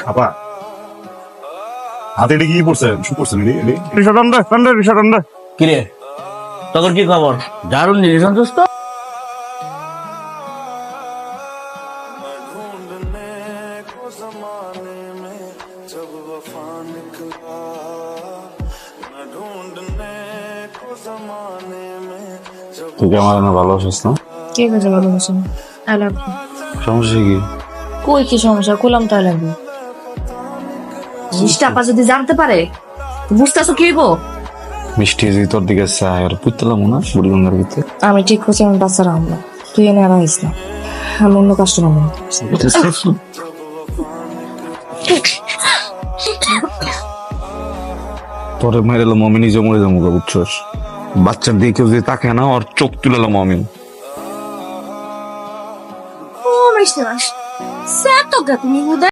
খাবা হাতে এটা কি পড়ছে শু করছে কিরে তোর কি খবর? দারুণ জিনিস আনছিস তো। তুই কি আমার না ভালোবাসিস না? কে কাছে ভালোবাসেন? I love you. সমস্যা কি? কই কি সমস্যা? কইলাম তো আই লাভ ইউ। জিনিসটা আপা যদি জানতে পারে বুঝতেছো কি হইব? মিষ্টি যদি তোর দিকে চায় আর পুতলাম না বুড়িগঙ্গার ভিতরে। আমি ঠিক করছি আমি বাচ্চা রাখব না। তুই এনে আর আইস না, আমি অন্য কাস্টমার নেই। তোরে মেরেলো মমি নিজে মরে যাবো বুঝছস। বাচ্চার দিকে কেউ যদি তাকে না ওর চোখ তুলে মমি। ও মিষ্টি মাস স্যার তো তুমি